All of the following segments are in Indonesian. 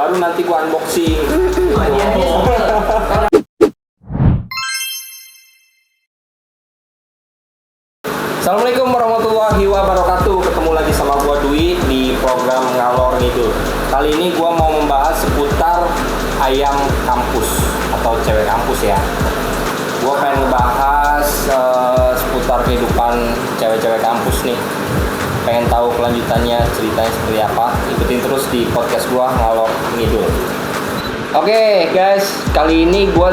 baru nanti gua unboxing. Assalamualaikum warahmatullahi wabarakatuh. Ketemu lagi sama gua Dwi di program Ngalor Ngidul. Kali ini gua mau membahas seputar ayam kampus atau cewek kampus ya. Gua pengen ngebahas seputar kehidupan cewek-cewek kampus nih. Pengen tahu kelanjutannya, ceritanya seperti apa. Ikutin terus di podcast gua Ngalor Ngidul. Oke guys, kali ini gua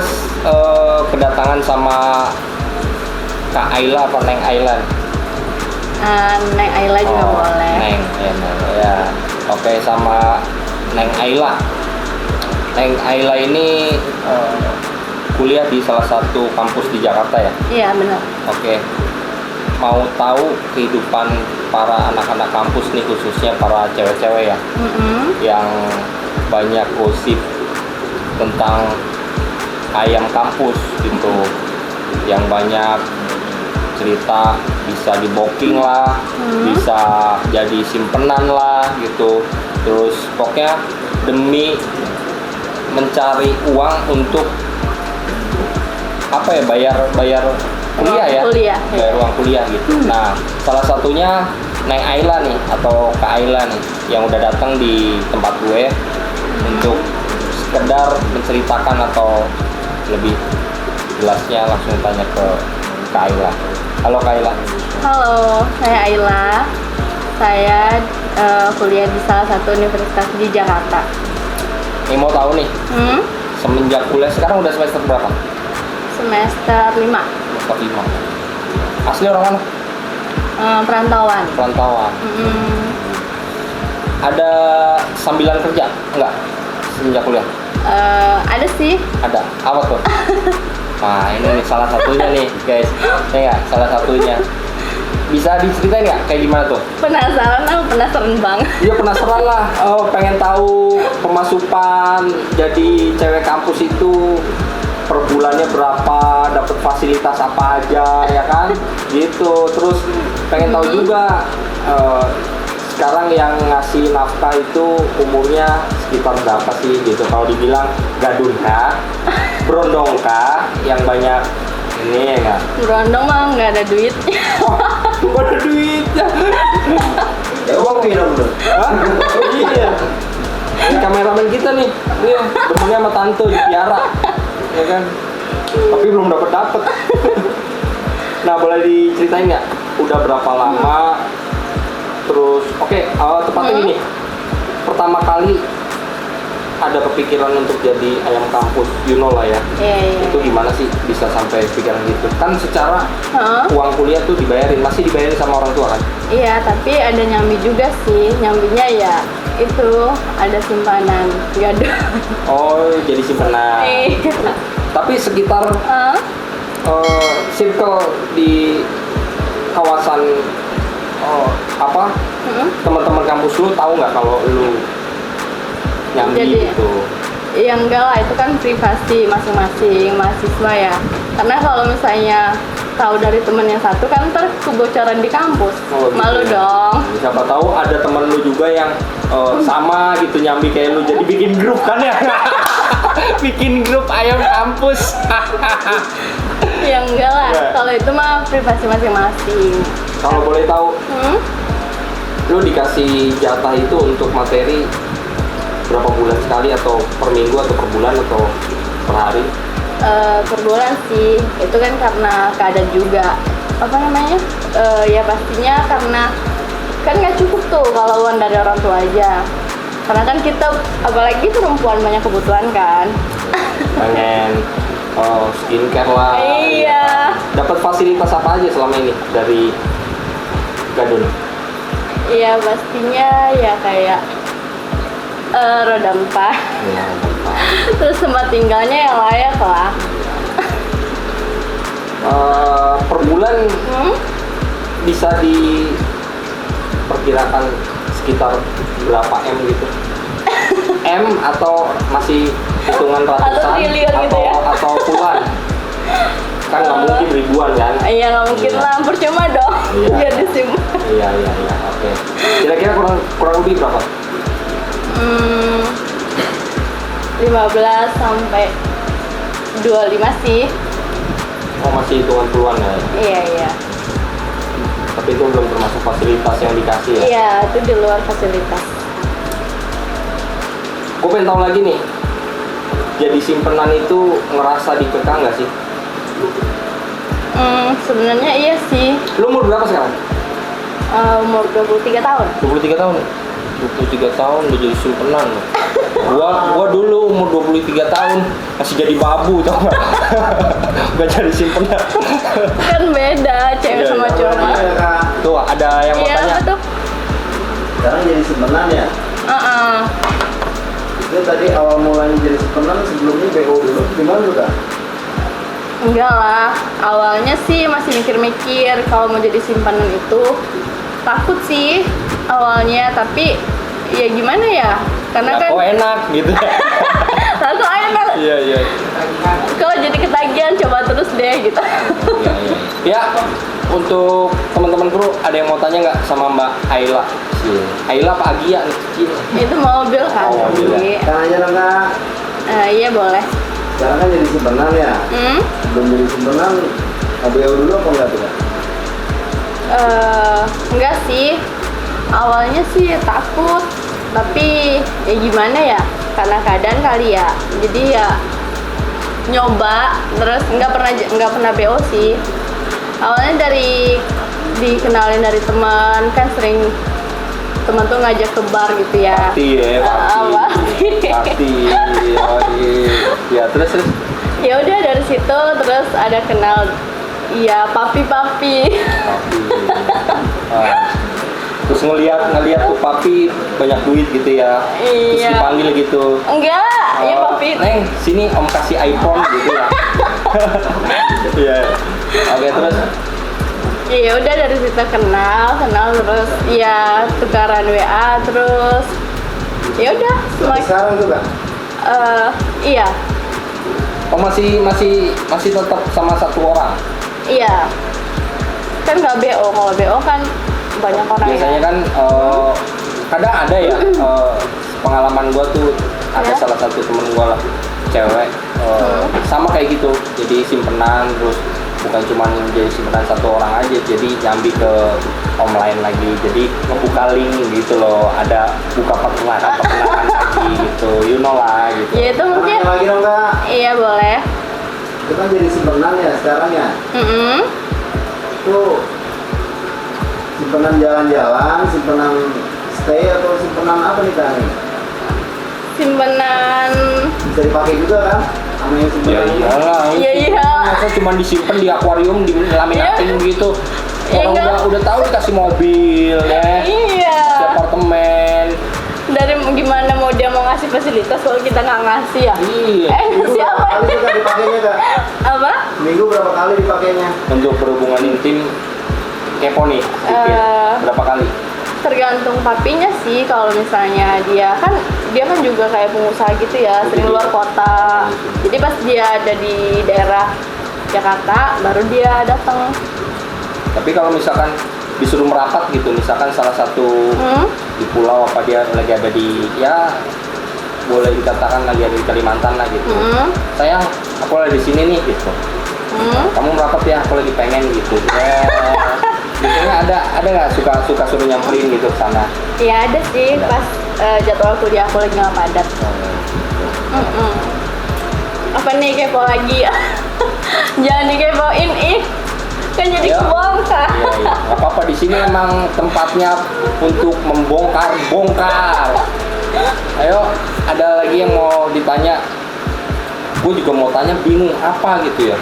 kedatangan sama Kak Ayla atau Neng Ayla. Neng Ayla juga boleh. Neng, ya. Oke, sama Neng Ayla. Neng Ayla ini kuliah di salah satu kampus di Jakarta ya? Iya, benar. Oke. Mau tahu kehidupan para anak-anak kampus nih, khususnya para cewek-cewek ya? Yang banyak gosip tentang ayam kampus gitu. Yang banyak cerita bisa di booking lah, bisa jadi simpenan lah gitu. Terus pokoknya demi mencari uang untuk apa ya, bayar kuliah ya, bayar uang kuliah gitu. Nah, salah satunya Neng Ayla nih atau Kak Ayla nih yang udah datang di tempat gue untuk sekedar menceritakan atau lebih jelasnya langsung tanya ke Kak Ayla. Halo Kak Ayla. Halo, saya Ayla. Saya kuliah di salah satu universitas di Jakarta. Ini mau tahu nih, semenjak kuliah sekarang udah semester berapa? Semester 5. Semester 5. Asli orang mana? Perantauan. Perantauan. Ada sambilan kerja? Enggak? Semenjak kuliah? Ada sih. Ada. Apa tuh? Nah, ini nih salah satunya nih guys. Ini ya, salah satunya. Bisa diceritain nggak kayak gimana tuh? Penasaran banget. Iya, penasaran lah. Pengen tahu pemasukan jadi cewek kampus itu per bulannya berapa, dapat fasilitas apa aja ya kan? Gitu. Terus pengen tahu juga sekarang yang ngasih nafkah itu umurnya sekitar berapa sih gitu. Kalau dibilang gadun kah, berondong kah, yang banyak ini ya nggak? Berondong mah nggak ada duit. Nggak ada duitnya. Ya uang minum dong. Iya. Ini kameramen kita nih, iya, demennya sama tante dipiara, ya kan? Tapi belum dapet. Nah, boleh diceritain nggak? Udah berapa lama? Terus, tepatnya gini. Pertama kali ada kepikiran untuk jadi ayam kampus, you know lah ya. Iya. Itu gimana sih bisa sampai pikiran gitu? Kan secara uang kuliah tuh dibayarin, masih dibayarin sama orang tua kan? Iya, tapi ada nyambi juga sih. Nyambinya ya itu ada simpanan gadun. Oh, jadi simpenan. Iya. Tapi sekitar circle di kawasan teman-teman kampus lu tahu nggak kalau lu nyambi Jadi, gitu? Ya enggak lah, itu kan privasi masing-masing mahasiswa ya. Karena kalau misalnya tahu dari temen yang satu kan ntar kebocoran di kampus. Oh, gitu malu ya. dong. Siapa tahu ada temen lu juga yang sama gitu nyambi kayak lu, jadi bikin grup kan ya? Bikin grup ayam kampus. Ya enggak lah, Enggak. kalau itu mah privasi masing-masing. Kalau boleh tahu, lu dikasih jatah itu untuk materi berapa bulan sekali, atau per minggu, atau per bulan, atau per hari? Per bulan sih, itu kan karena keadaan juga. Apa namanya? Ya pastinya karena kan nggak cukup tuh kalau uang dari orang tua aja. Karena kan kita, apalagi perempuan, banyak kebutuhan kan. Pengen skincare lah. Iya. Dapat fasilitas apa aja selama ini dari Gadun? Iya, pastinya ya kayak roda 4. Ya, Terus tempat tinggalnya yang layak lah. per bulan bisa diperkirakan sekitar berapa M gitu? M atau masih hitungan ratusan Atau triliun gitu ya? atau puluhan? Kan nggak mungkin ribuan kan? Iya, nggak mungkin Iya. lah, percuma dong. Iya. Biar disimpan. Iya, oke. Kira-kira kurang lebih berapa? 15 sampai 25 sih. Oh, masih hitungan puluhan ya? Iya. Tapi itu belum termasuk fasilitas yang dikasih ya? Iya, itu di luar fasilitas. Gue pengen tahu lagi nih, jadi simpenan itu ngerasa dikekang nggak sih? Sebenarnya iya sih. Lu umur berapa sekarang? Umur 23 tahun. 23 tahun? 23 tahun udah jadi simpenan. Gua dulu umur 23 tahun masih jadi babu, tau gak? Gak jadi simpenan. Kan beda cewek Iya, sama iya. cowok. Iya, Kak. Tuh ada yang mau Iya, tanya. betul. Sekarang jadi simpenan ya. Itu tadi awal mulanya jadi simpenan sebelumnya BO dulu gimana tuh Kak? Enggak lah, awalnya sih masih mikir-mikir kalau mau jadi simpanan itu. Takut sih awalnya, tapi ya gimana ya, karena Ya, kan kok enak gitu. takut enak. Iya. Kalau jadi ketagihan coba terus deh gitu. Ya, untuk teman-teman kru ada yang mau tanya nggak sama Mbak Ayla? Ayla apa Agia nih? Itu mobil kan. Oh, mobil ya. Kan aja dong Kak. Iya boleh. Sekarang kan jadi simpenan ya. Belum jadi simpenan, BO dulu apa enggak tuh Kak? Enggak sih. Awalnya sih takut, tapi ya gimana ya? Karena keadaan kali ya. Jadi ya nyoba, terus nggak pernah BO sih. Awalnya dikenalin dari teman, kan sering teman tuh ngajak ke bar gitu ya. Party. Ya, terus. Ya udah dari situ terus ada kenal papi. Terus ngelihat tuh papi banyak duit gitu ya. Terus Iya. dipanggil gitu. Enggak, ya papi. Neng, sini om kasih iPhone gitu ya. Iya. Oke, terus Iya udah dari situ kenal terus ya tukaran WA terus ya udah Sampai sekarang tuh Kak? Iya oh masih tetap sama satu orang. iya kan nggak BO, kalau BO kan banyak orang Biasanya ya. kan kadang ada ya pengalaman gua tuh ada Ya. salah satu temen gua lah cewek sama kayak gitu, jadi simpenan terus bukan cuma jadi simpenan satu orang aja, jadi nyambi ke om lain lagi, jadi ngebuka link gitu loh, ada buka perkenalan lagi gitu, you know lah gitu. Ya itu mungkin Tanya lagi dong Kak. iya boleh. Itu kan jadi simpenan ya sekarang ya. Itu simpenan jalan-jalan, simpenan stay atau simpenan apa nih Kak? Simpenan Bisa dipakai juga kan? Sama yang Ya simpenan ini. iyalah. Iya. Masa cuma disimpan di akuarium, dilaminatin gitu. Ya Orang enggak. udah tahu dikasih mobil ya. Iya. Di apartemen. Dari gimana mau dia mau ngasih fasilitas kalau kita nggak ngasih ya? Iya. Minggu Siapa? berapa kali tuh Kak dipakainya Kak? Apa? Minggu berapa kali dipakainya? Untuk berhubungan intim kepo nih, dikit. Berapa kali? Tergantung papinya sih. Kalau misalnya dia kan juga kayak pengusaha gitu ya, sering luar kota. Jadi pas dia ada di daerah Jakarta baru dia datang. Tapi kalau misalkan disuruh merapat gitu, misalkan salah satu di pulau apa dia lagi ada di, ya boleh dikatakan lagi ada di Kalimantan lah gitu. Sayang, aku lagi di sini nih gitu. Kamu merapat ya, aku lagi pengen gitu. Ya, biasanya ada nggak suka suruh nyamperin gitu ke sana? Iya ada sih, Ada. pas jadwal kuliah aku lagi nggak padat. Apa nih kepo lagi ya? Jangan dikepoin kan jadi Ya. kebongkar. Iya. Gak apa-apa, di sini emang tempatnya untuk membongkar. Ayo, ada lagi yang mau ditanya? Gue juga mau tanya, bingung apa gitu ya.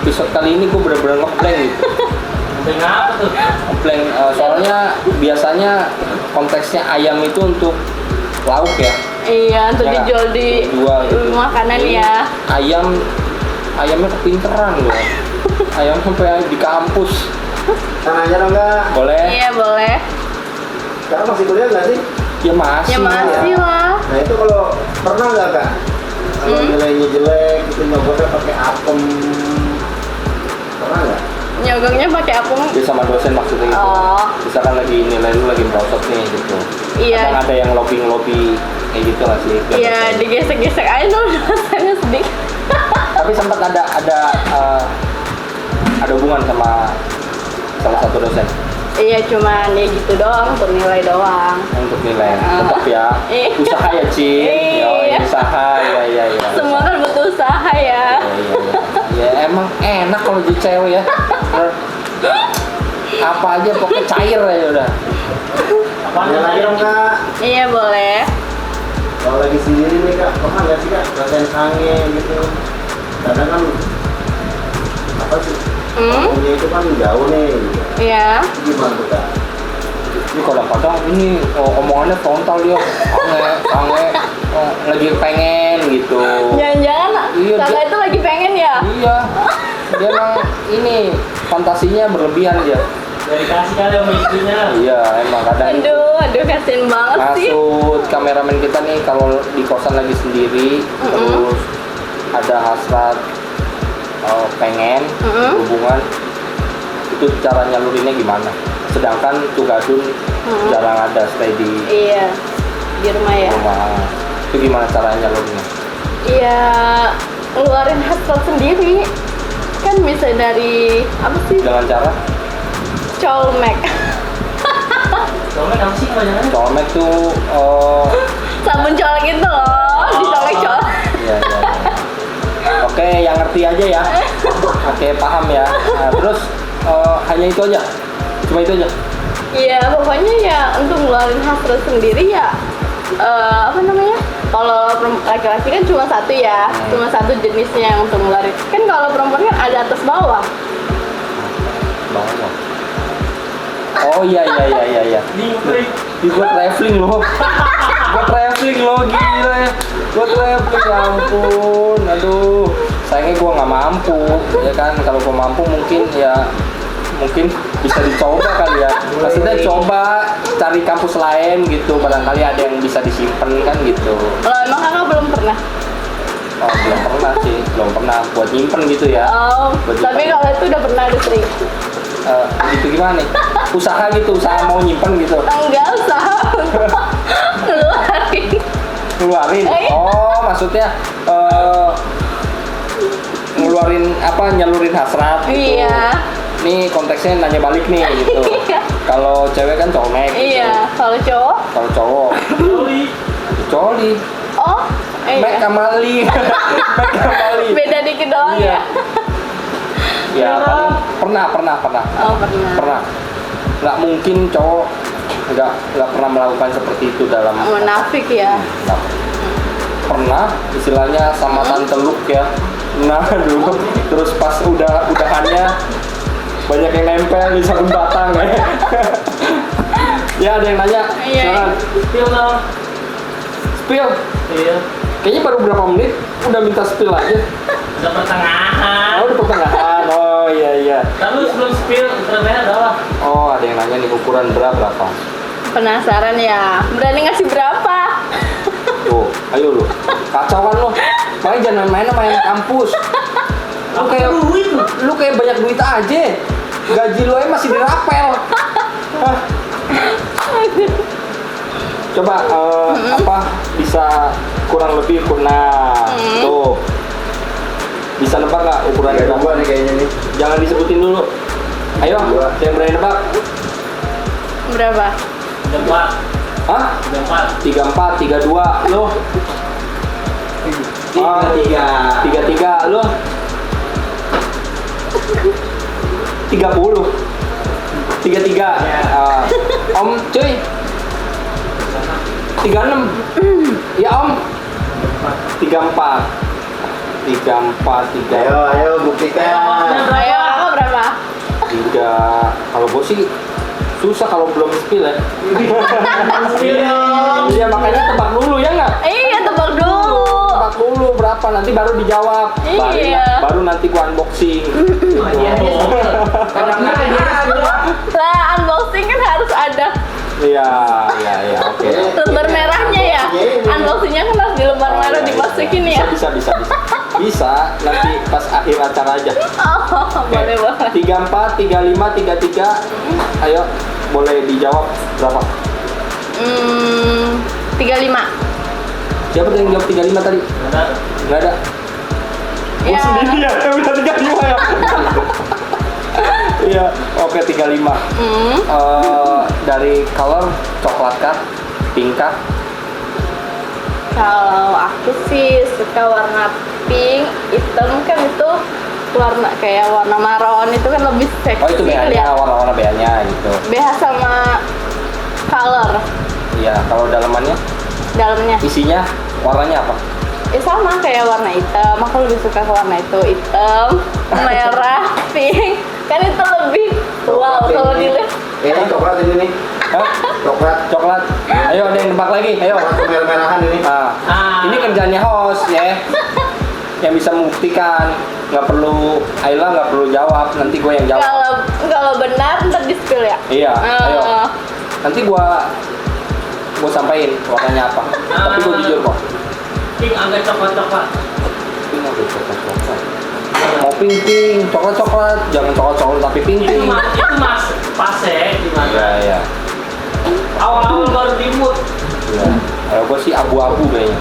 Episode kali ini gue bener-bener ngeblank gitu. Ngeblank apa tuh? Ngeblank, soalnya biasanya konteksnya ayam itu untuk lauk ya. Iya, untuk Ya, dijual di jual gitu. makanan Ini ya. Ayamnya kepinteran loh. Ayam sampai di kampus. Kan aja dong Kak. Boleh? Iya boleh. Sekarang masih kuliah nggak sih? Ya masih. Ya masih lah. Nah itu kalau pernah nggak Kak? Kalau nilainya jelek, itu nyogoknya pakai apem. Pernah nggak? Nyogoknya pakai apung. Dia sama dosen maksudnya gitu. Oh. Misalkan lagi nilai lu lagi merosot nih gitu. Iya. Kadang ada yang lobby kayak gitu lah sih. Iya, digesek-gesek aja dulu rasanya sedikit. Tapi sempat ada hubungan sama salah satu dosen Iya, cuman ya gitu doang, untuk nilai doang. untuk nilai. Tetap ya. Iya. Usaha ya, Cin. Iya. Usaha. Ya. Semua kan butuh usaha ya. Ya emang enak kalau jadi cewek ya. Apa aja pokoknya cair aja udah. Apaan Ada lagi dong kak. Iya, boleh. Kalau lagi sendiri nih kak, pernah nggak sih kak rasain sange gitu? Kadang kan apa sih? Punya itu kan jauh nih. Gitu. Iya. Itu gimana tuh kak? Ini kadang-kadang ini omongannya frontal dia. Sange, lagi pengen gitu. Jangan-jangan Iya, kakak dia- itu lagi pengen ya? Iya. Dia emang ini fantasinya berlebihan dia. Dari kasih kali sama istrinya. Iya, emang kadang Aduh, kasihan banget sih. maksud kameramen kita nih kalau di kosan lagi sendiri terus ada hasrat pengen hubungan, itu cara nyalurinnya gimana? Sedangkan tuh gadun jarang ada stay di Iya, di rumah ya. rumah. Itu gimana cara nyalurinnya? Iya, ngeluarin hasrat sendiri. Kan bisa dari apa sih? Dengan cara Colmek. Soalnya kamu sih kebanyakan. colmek tuh Sabun colek itu loh, dicolek-colek. iya. Oke, yang ngerti aja ya. Oke, paham ya. Nah, terus hanya itu aja. Cuma itu aja. Iya, pokoknya ya untuk ngeluarin hasrat sendiri ya. Apa namanya? Kalau laki-laki kan cuma satu ya, cuma satu jenisnya yang untuk ngeluarin. Kan kalau perempuan kan ada atas bawah. Bawah. Oh iya. Dibuat traveling loh. Buat traveling loh, gila ya. Buat traveling, ya ampun. Aduh, sayangnya gua nggak mampu. Ya kan, kalau gua mampu mungkin bisa dicoba kali ya. Maksudnya coba cari kampus lain gitu, barangkali ada yang bisa disimpan kan gitu. Kalau emang kakak belum pernah? Oh, belum pernah buat nyimpen gitu ya. Oh, Buat tapi nyimpen. kalau itu udah pernah ada sering. Gitu gimana nih? Usaha mau nyimpen gitu. Enggak usah ngeluarin. Ngeluarin. Oh, maksudnya ngeluarin apa? Nyalurin hasrat gitu. Iya. Nih konteksnya nanya balik nih gitu. Iya. Kalau cewek kan colmek. Gitu. Iya, kalau cowok? Kalau cowok Sorry. coli. Oh, Mek iya. kamali. Mek kamali. Beda dikit doang Iya. ya? Ya, paling pernah. Oh, pernah. Pernah. Nggak mungkin cowok nggak pernah melakukan seperti itu dalam Munafik ya? Nah, pernah istilahnya sama tante Luk ya. Nah dulu terus pas udahannya banyak yang nempel di sarung batang ya. Ya ada yang nanya, Iya. silakan. Spill dong. Spill. Iya. Kayaknya baru berapa menit udah minta spill aja. Udah pertengahan. Oh udah pertengahan. Oh iya. Tapi sebelum spill, ternyata adalah. Oh ada yang nanya nih ukuran berapa? Penasaran ya? Berani ngasih berapa? Tuh, ayo lu. Kacau kan lu. Makanya jangan main sama yang kampus. Lu kayak banyak duit aja. Gaji lu aja masih dirapel. Hah. Coba apa bisa kurang lebih tuh. Bisa nebak nggak ukurannya Ada berapa? gua nih kayaknya nih. Jangan disebutin dulu. Ayo, yang berani nebak. Berapa? Jempat. Hah? Jempat. 34, 32, lu? 33, lu? 30. 33. Om, cuy. 36. Ya, Om. 34. 34. Ayo buktikan. Ayo, kakak berapa? 3. Kalau gue sih susah kalau belum spill ya. Spill dong. Iya makanya tebak dulu ya nggak? Iya, tebak dulu. Tebak dulu berapa nanti baru dijawab. Iya. Baru nanti gua unboxing. Hadiahnya spill. Karena Lah, unboxing kan harus ada Iya, oke. lembar merahnya ya. Unboxingnya kan harus di lembar merah dimasukin ya. Bisa nanti pas akhir acara aja. Oh, boleh. 34, 35, 33. Ayo, boleh dijawab berapa? 35. Siapa tuh yang jawab 35 tadi? Ada. Nggak ada. Ya. Oh, sendiri ya, yang bilang 35 ya. Iya, oke 35. Dari color coklat kah? Pink kah? Kalau aku sih suka warna pink, hitam kan itu warna kayak warna maron itu kan lebih seksi. Oh itu BH-nya, warna-warna BH-nya gitu. BH sama color Iya, kalau dalamannya, dalamnya. isinya warnanya apa? Sama kayak warna hitam. Aku lebih suka ke warna itu hitam, merah, pink. Kan itu lebih wow kalau dilihat. Ini coklat ini nih. Hah? Coklat. Ayo ada yang nebak lagi, ayo. Coklat merah-merahan ini. Ini kerjanya host ya. Yang bisa membuktikan, nggak perlu Ayla nggak perlu jawab, nanti gue yang jawab. Kalau benar ntar di spill ya. Iya, ayo. Nanti gue sampaikan warnanya apa. Tapi gue jujur kok. Pink agak coklat-coklat. Pink apa coklat? Mau pink, coklat, jangan coklat tapi pink. Itu mas pase gimana? Iya. Awal-awal baru dimut. Iya. Kalau gue sih abu-abu kayaknya.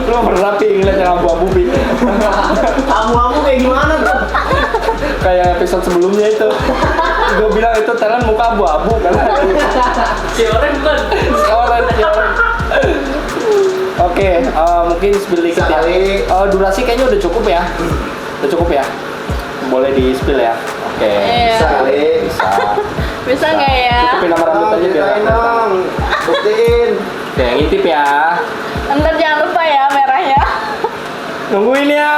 lu pernah pink ngeliat yang abu-abu pink? Abu-abu kayak gimana tuh? Kayak episode sebelumnya itu. Gue bilang itu talent muka abu-abu kan. Si orang bukan. Si orang. Oke, mungkin spill dikit ya. Durasi kayaknya udah cukup ya. Udah cukup ya. Boleh di spill ya. Oke. Iya. Bisa kali. Bisa nggak ya? Cukupin nama rambut aja biar. Ceritain dong. Buktiin. Oke, yang ngintip ya. Ntar jangan lupa ya merahnya. Nungguin ya.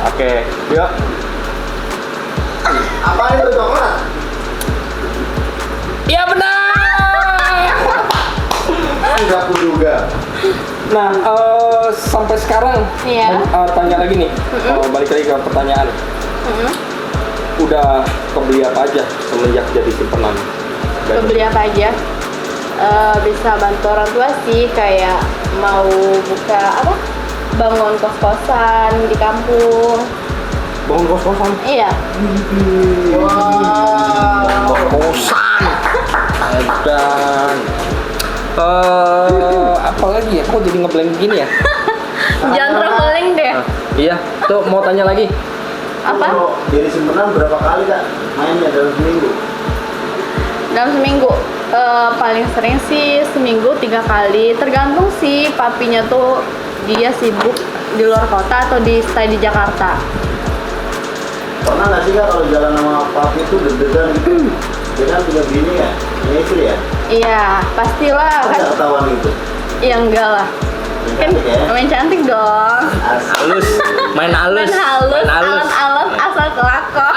Oke, yuk. Apa itu coklat? Iya benar. Sudah aku duga. Nah, sampai sekarang Iya. tanya lagi nih. Balik lagi ke pertanyaan. Udah kebeli apa aja semenjak jadi simpenan? Kebeli apa aja? Bisa bantu orang tua sih, kayak mau buka apa? Bangun kos-kosan di kampung. Bangun kos-kosan. Iya. Kos-kosan. Dan apa lagi ya? Kok jadi ngeblank gini ya? Jangan traveling deh. Iya, tuh mau tanya lagi. Apa? Kalau jadi simpenan berapa kali kak mainnya dalam seminggu? Dalam seminggu paling sering sih seminggu 3 kali. Tergantung sih papinya tuh dia sibuk di luar kota atau di stay di Jakarta. Pernah nggak sih kak kalau jalan sama papi itu deg-degan gitu? Dia kan punya bini ya, punya istri ya? Iya, pastilah kan. Ada ketahuan gitu? Ya enggak lah. Kan Cantik ya? main cantik dong. Halus, main halus. Main halus, alon-alon asal kelakon.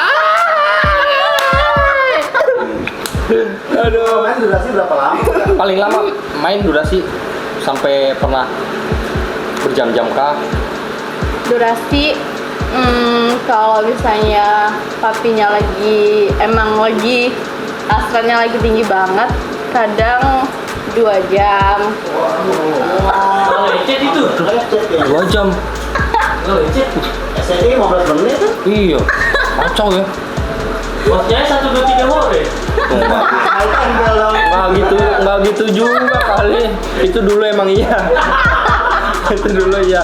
Aduh. Main durasi berapa lama kak? Paling lama main durasi sampai pernah berjam-jam kah? Durasi kalau misalnya papinya lagi emang lagi hasratnya lagi tinggi banget, kadang 2 jam. Kalau lecet itu. Lecet ya? 2 jam. Kalau lecet. SNI 15 menit kan? Iya. Kacau ya. Bosnya 1, 2, 3 hore. Nggak gitu juga kali. Itu dulu emang iya. Itu dulu iya.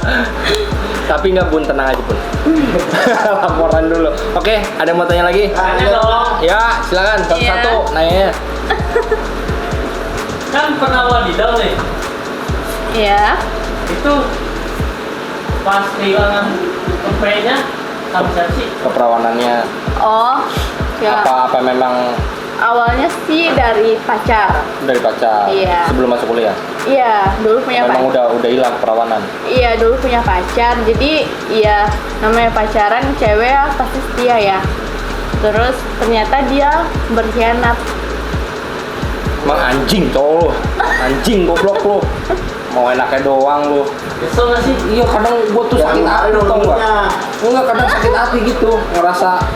Tapi nggak Bun, tenang aja Bun. Laporan dulu. Oke, ada yang mau tanya lagi? Tanya dong. Ya, silakan satu-satu nanya. Kan pernah wadidaw nih. Iya. Itu pas kehilangan kempenya sama sih. Keperawanannya Oh, ya. apa memang Awalnya sih dari pacar. dari pacar Iya. sebelum masuk kuliah? Iya, dulu punya Memang pacar. udah hilang keperawanan. Iya, dulu punya pacar. Jadi, iya namanya pacaran cewek ya pasti setia ya. Terus ternyata dia berkhianat. Emang anjing cowok lu. Anjing goblok lu. Mau enaknya doang lu. Kesel nggak sih? Iya, kadang gua tuh sakit hati tau nggak? Enggak, kadang sakit hati gitu. Ngerasa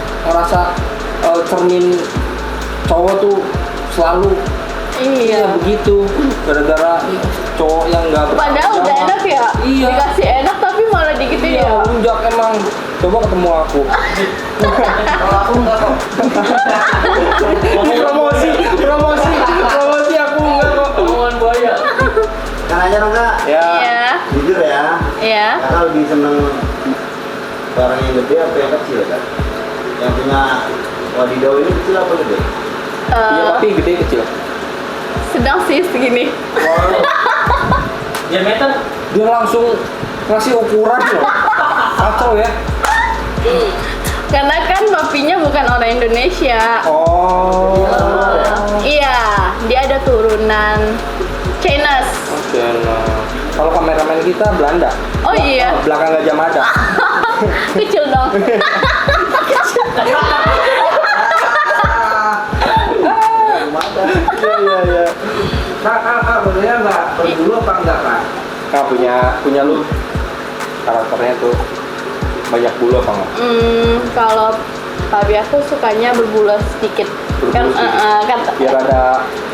cermin cowok tuh selalu Iya. begitu. Gara-gara cowok yang nggak Padahal udah jawab. enak ya. Iya. Dikasih enak tapi malah digituin Iya, ya. rujak emang. Coba ketemu aku. Kalau aku nggak kok. promosi aku aja dong kak. Ya. Iya. Jujur ya. Iya. Kakak lebih seneng barang yang gede apa yang kecil kan? Yang punya wadidaw ini kecil apa gede? Iya, tapi gede kecil. Sedang sih segini. Diameter Dia langsung ngasih ukuran loh. Kacau ya. Karena kan papinya bukan orang Indonesia. Oh. Iya, dia ada turunan Chinese. Oke, nah. Kalau kameramen kita Belanda. Oh iya. Belakang Gajah Mada. Kecil dong. Iya, iya. Kak, sebenarnya nggak berbulu apa enggak kak? Nah, punya lu karakternya tuh banyak bulu apa enggak? Kalau papi aku sukanya berbulu sedikit. Kan, Berbulu sedikit.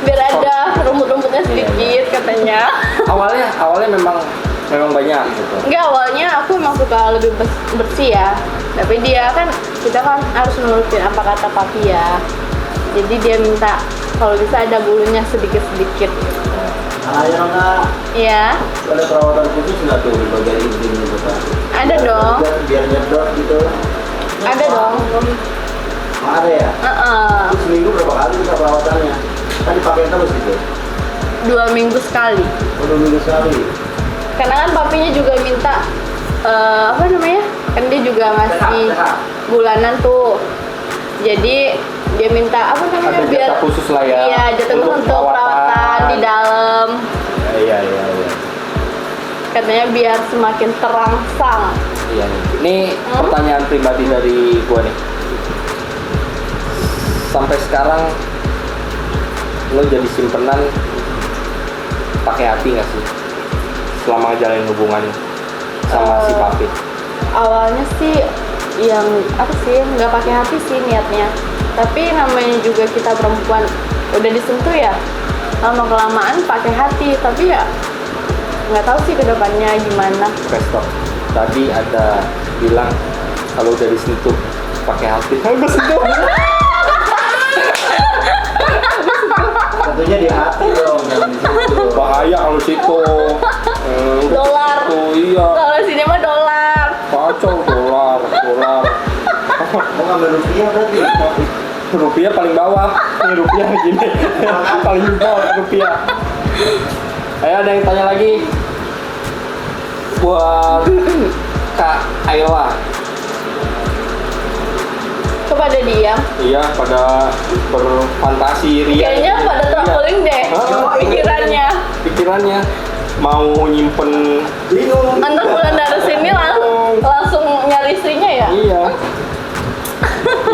Biar ada rumput-rumputnya sedikit katanya. awalnya memang banyak gitu. Enggak, awalnya aku emang suka lebih bersih ya. Tapi dia kan, kita kan harus nurutin apa kata papi ya. Jadi dia minta kalau bisa ada bulunya sedikit-sedikit. Ayo dong kak. Iya, Ada perawatan khusus nggak tuh di bagian ini gitu kak? ada dong. Biar nyedot gitu. Ada dong. Ada ya? Itu seminggu berapa kali kita perawatannya? Kan dipakai terus gitu. 2 minggu sekali. Udah minggu sekali. Karena kan papinya juga minta apa namanya? Kan dia juga ngasih Sehat. bulanan tuh. Jadi dia minta apa namanya Ada biar jatah khusus lah ya. Iya, jatah khusus untuk perawatan di dalam. Iya. Katanya biar semakin terangsang. Iya nih. Ini pertanyaan pribadi dari gua nih. Sampai sekarang lo jadi simpenan pakai hati nggak sih? Selama ngejalanin hubungan sama si papi. Awalnya sih yang apa sih nggak pakai hati sih niatnya. Tapi namanya juga kita perempuan udah disentuh ya, lama kelamaan pakai hati. Tapi ya nggak tahu sih kedepannya gimana. Oke, stop. Tadi ada bilang kalau udah disentuh pakai hati. Udah sentuh. Tentunya di hati dong, jangan di situ. Bahaya kalau situ. Dolar. Tuh iya. Kalau sini mah dolar. Kacau dolar. Mau ngambil rupiah berarti? Rupiah paling bawah. Ini rupiah gini. Paling bawah rupiah. Ayo ada yang tanya lagi. Buat Kak Ayla. Coba ada diam. Iya, pada berfantasi ria. Kayaknya pada traveling deh Pikirannya mau nyimpen Bingung. Antar bulan dari sini langsung nyari istrinya ya. Iya.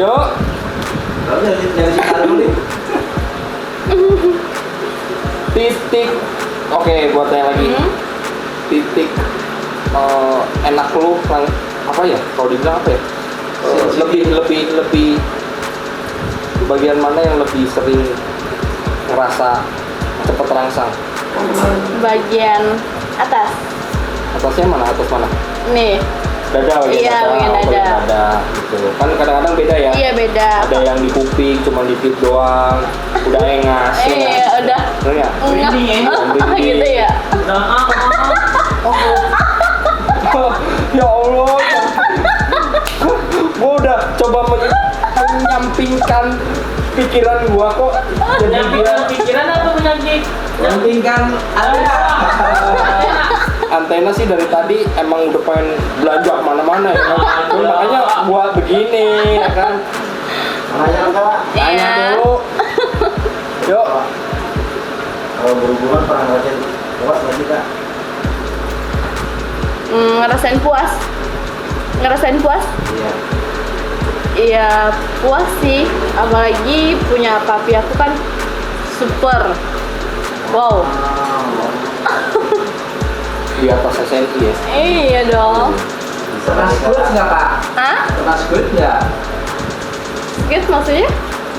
Yuk. Kalau nyari si dulu nih. Titik. Oke, buat tanya lagi. Titik enak lu apa ya? Kalau dibilang apa ya? Lebih bagian mana yang lebih sering ngerasa cepet terangsang? Bagian atas. Atasnya mana? Atas mana? Nih. Dada, Iya, bagian dada. Gitu. Kan kadang-kadang beda ya. Iya beda. Ada yang di kuping cuma dikit doang, udah engas. Iya udah. Bener nggak? Enggak. Merinding. Gitu ya. Ya Allah. Gua udah coba menyampingkan pikiran gua kok jadi dia pikiran atau menyangkik? Pentingkan ada. antena sih dari tadi emang udah pengen belanja kemana-mana ya kan? Makanya gua begini ya kan. Nanya dong kak. Tanya Iya. dulu. Yuk. Kalau berhubungan pernah ngerasain puas nggak sih kak? Ngerasain puas. Ngerasain puas? Iya. Iya puas sih. Apalagi punya papi aku kan super. Wow. Di atas SNI ya. Iya dong. Pernah squid nggak kak? Hah? Pernah squid nggak? Gitu maksudnya?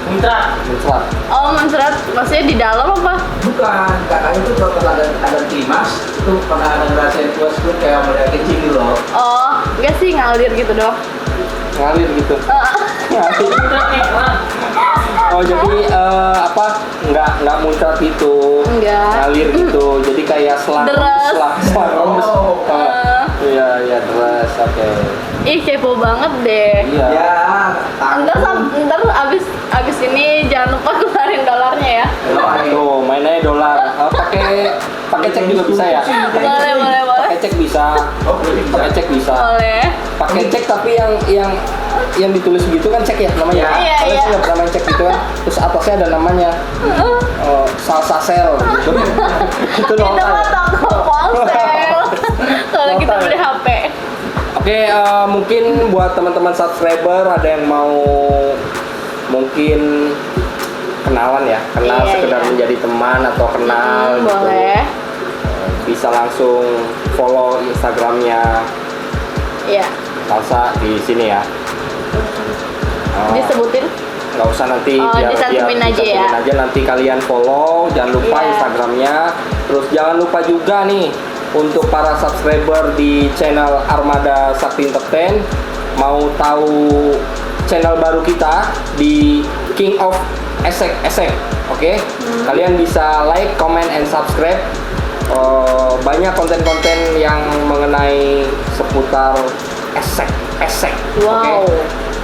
Minta. Mencrat. Oh mencret. Maksudnya di dalam apa? Bukan, kakak itu kalau ada klimaks itu pernah ada ngerasain puas squid kayak model kecil gitu loh. Oh enggak sih ngalir gitu doang. Ngalir gitu. Ngalir. Minta nih, Ran. Oh jadi nggak muncrat gitu, Enggak. ngalir gitu, jadi kayak selang Deres. remes. Oh. Iya deres, oke. Ih kepo banget deh. Iya. Ya, Ntar abis ini jangan lupa keluarin dolarnya ya. Tuh mainnya dolar. Pakai cek juga bisa ya. Boleh. Pakai cek bisa. Oh, boleh bisa. Pakai cek bisa. Boleh. Pakai cek tapi yang ditulis gitu kan cek ya namanya. Iya, Kalau iya. sih nggak pernah main cek gitu kan. Terus atasnya ada namanya. Salsa sel gitu. Itu Kita nota. mah toko ponsel. Kalau kita beli HP. Oke, mungkin buat teman-teman subscriber ada yang mau mungkin kenalan ya, kenal Iya, sekedar iya. menjadi teman atau kenal gitu. Boleh. Bisa langsung follow Instagramnya Iya. Salsa di sini ya. Disebutin. Nggak usah nanti Oh, dicantumin aja ya. dicantumin aja nanti kalian follow, jangan lupa Iya. Instagramnya. Terus jangan lupa juga nih untuk para subscriber di channel Armada Sakti Entertain mau tahu channel baru kita di King of Esek, oke? Kalian bisa like, comment, and subscribe. Banyak konten-konten yang mengenai seputar esek, Wow. oke?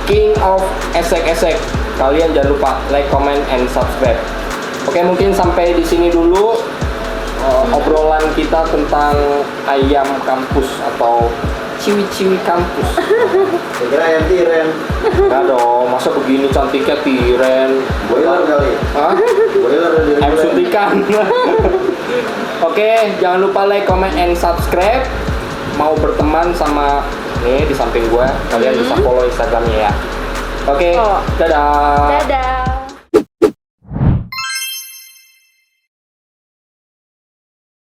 King of Esek. Kalian jangan lupa like, comment, and subscribe. Oke, mungkin sampai di sini dulu obrolan kita tentang ayam kampus atau ciwi-ciwi kampus. Saya kira ayam tiren, Enggak dong, masa begini cantiknya tiren. boiler kali. Hah? Boiler dari Ayam bulan. suntikan. Oke, jangan lupa like, comment, and subscribe. Mau berteman sama nih di samping gua, kalian bisa follow Instagramnya ya. Oke, Oh. dadah. Dadah.